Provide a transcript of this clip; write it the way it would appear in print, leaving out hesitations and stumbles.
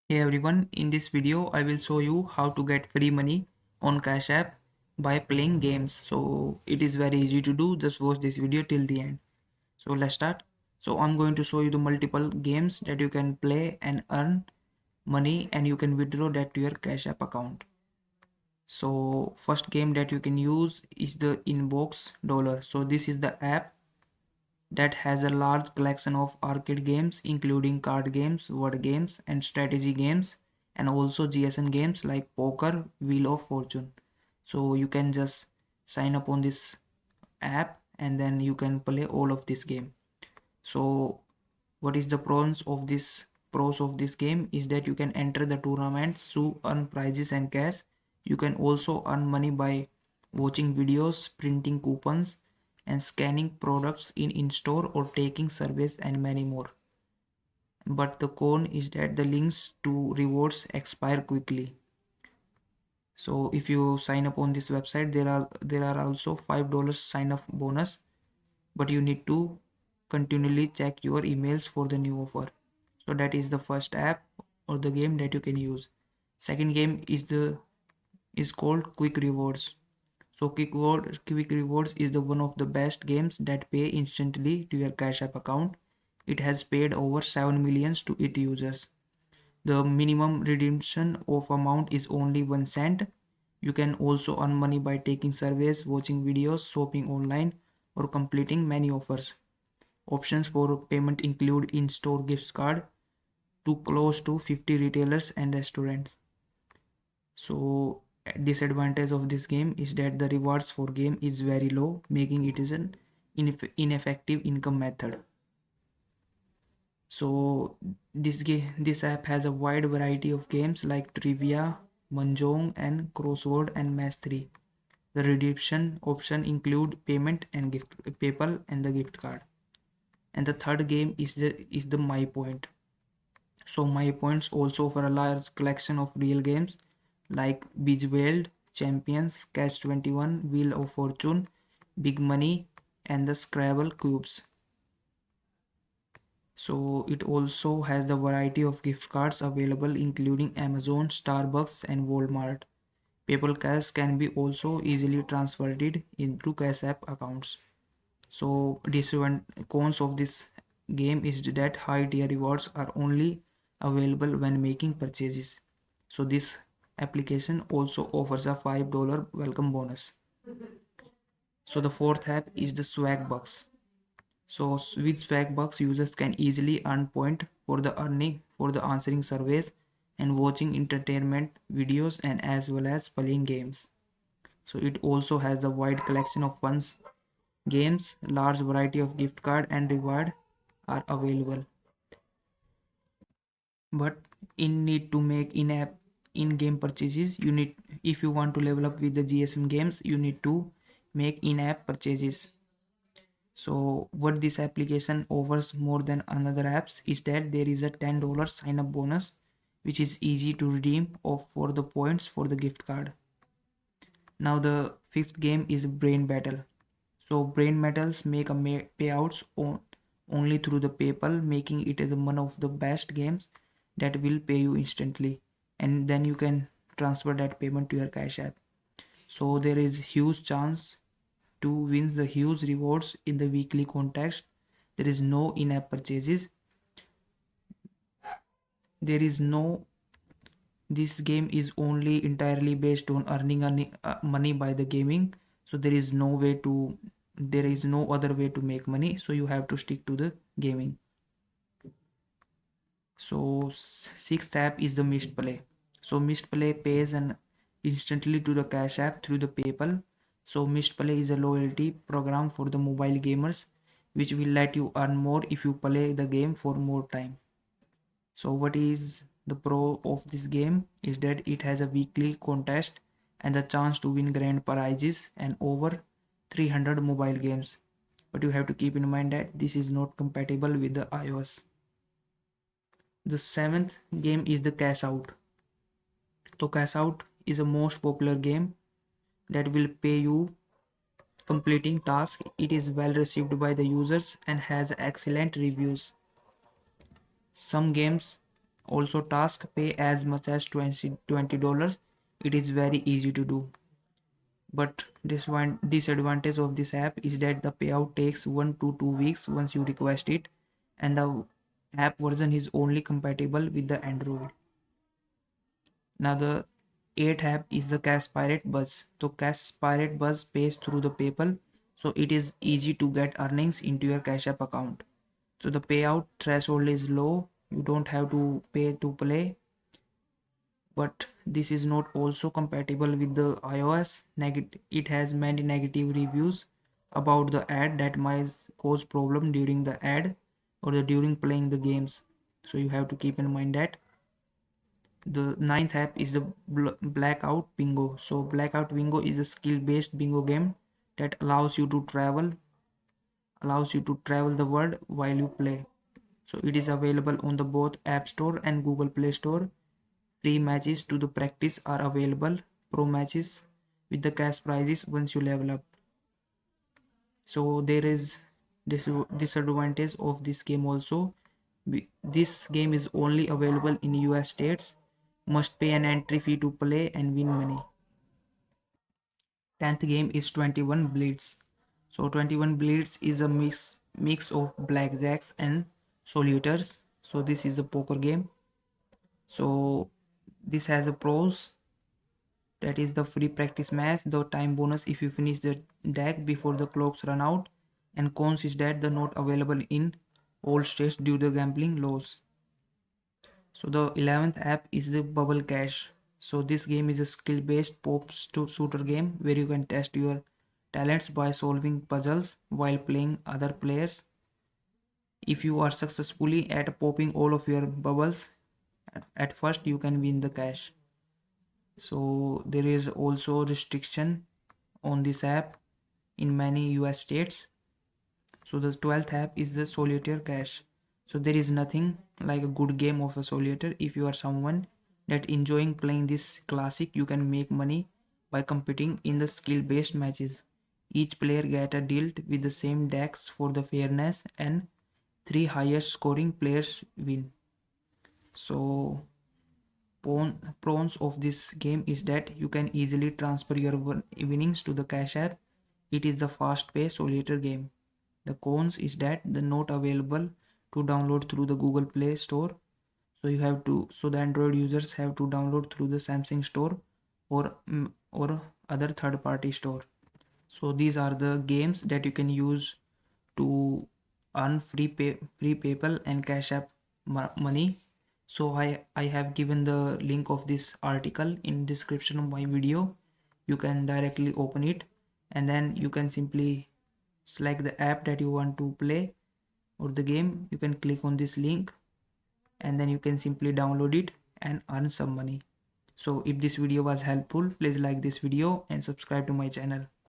Hey everyone, in this video I will show you how to get free money on Cash App by playing games. So it is very easy to do, just watch this video till the end. So let's start. So I'm going to show you the multiple games that you can play and earn money, and you can withdraw that to your Cash App account. So first game that you can use is the Inbox Dollar. So this is the app that has a large collection of arcade games including card games, word games and strategy games, and also GSM games like poker, Wheel of Fortune. So you can just sign up on this app and then you can play all of this game. So what is the pros of this game is that you can enter the tournament to earn prizes and cash. You can also earn money by watching videos, printing coupons, and scanning products in store or taking surveys and many more. But the con is that the links to rewards expire quickly. So if you sign up on this website, there are also $5 sign up bonus, but you need to continually check your emails for the new offer. So that is the first app or the game that you can use. Second game is called Quick Rewards. So Quick Rewards is the one of the best games that pay instantly to your Cash App account. It has paid over 7 millions to its users. The minimum redemption of amount is only 1 cent. You can also earn money by taking surveys, watching videos, shopping online, or completing many offers. Options for payment include in-store gift card to close to 50 retailers and restaurants. So disadvantage of this game is that the rewards for game is very low, making it is an ineffective income method. So this app has a wide variety of games like trivia, mahjong, and crossword and match 3. The redemption option include payment and gift PayPal and the gift card. And the third game is the My Point. So My Points also offer a large collection of real games like Bejeweled, Champions, Catch 21, Wheel of Fortune, Big Money, and the Scrabble cubes. So it also has the variety of gift cards available including Amazon, Starbucks and Walmart. PayPal Cash can be also easily transferred into Cash App accounts. So cons of this game is that high tier rewards are only available when making purchases. So this application also offers a $5 welcome bonus. So the fourth app is the Swagbucks. So with Swagbucks, users can easily earn point for the answering surveys and watching entertainment videos and as well as playing games. So it also has a wide collection of funds games, large variety of gift card and reward are available. But in need to make in-app in-game purchases, you need, if you want to level up with the GSM games, you need to make in-app purchases. So what this application offers more than another apps is that there is a $10 sign up bonus which is easy to redeem for the points for the gift card. Now the fifth game is Brain Battle. So Brain Battles make a payouts only through the PayPal, making it one of the best games that will pay you instantly, and then you can transfer that payment to your Cash App. So there is huge chance to win the huge rewards in the weekly context. There is no in-app purchases. There is no This game is only entirely based on earning money by the gaming. So there is no other way to make money, so you have to stick to the gaming. So sixth app is the Missed Play. So Missed Play pays an instantly to the Cash App through the PayPal. So Missed Play is a loyalty program for the mobile gamers which will let you earn more if you play the game for more time. So what is the pro of this game is that it has a weekly contest and the chance to win grand prizes and over 300 mobile games. But you have to keep in mind that this is not compatible with the iOS. The seventh game is the Cash Out. So Cash Out is a most popular game that will pay you completing tasks. It is well received by the users and has excellent reviews. Some games also task pay as much as $20. It is very easy to do. But this one disadvantage of this app is that the payout takes 1 to 2 weeks once you request it, and the app version is only compatible with the Android. Now the eighth app is the Cash Pirate Buzz. So Cash Pirate Buzz pays through the PayPal, so it is easy to get earnings into your Cash App account. So the payout threshold is low. You don't have to pay to play, but this is not also compatible with the iOS. It has many negative reviews about the ad that might cause problem during the ad or during playing the games. So you have to keep in mind that. The ninth app is the Blackout Bingo. So Blackout Bingo is a skill-based bingo game that allows you to travel the world while you play. So it is available on the both App Store and Google Play Store. Free matches to the practice are available. Pro matches with the cash prizes once you level up. So there is this disadvantage of this game also. This game is only available in US states. Must pay an entry fee to play and win money. 10th game is 21 Blitz. So 21 Blitz is a mix of blackjacks and solitaires. So this is a poker game. So this has a pros, that is the free practice match, the time bonus if you finish the deck before the clocks run out, and cons is that the not available in all states due to gambling laws. So the 11th app is the Bubble Cash. So this game is a skill-based pop shooter game where you can test your talents by solving puzzles while playing other players. If you are successfully at popping all of your bubbles at first, you can win the cash. So there is also restriction on this app in many US states. So the 12th app is the Solitaire Cash. So there is nothing like a good game of a solitaire. If you are someone that enjoying playing this classic, you can make money by competing in the skill-based matches. Each player get a dealt with the same decks for the fairness, and 3 highest scoring players win. So pros of this game is that you can easily transfer your winnings to the Cash App. It is the fast-paced solitaire game. The cons is that the not available to download through the Google Play Store. So the Android users have to download through the Samsung Store or other third-party store. So these are the games that you can use to earn free PayPal and Cash App money. So I have given the link of this article in description of my video. You can directly open it, and then you can simply select the app that you want to play or the game. You can click on this link, and then you can simply download it and earn some money. So if this video was helpful, please like this video and subscribe to my channel.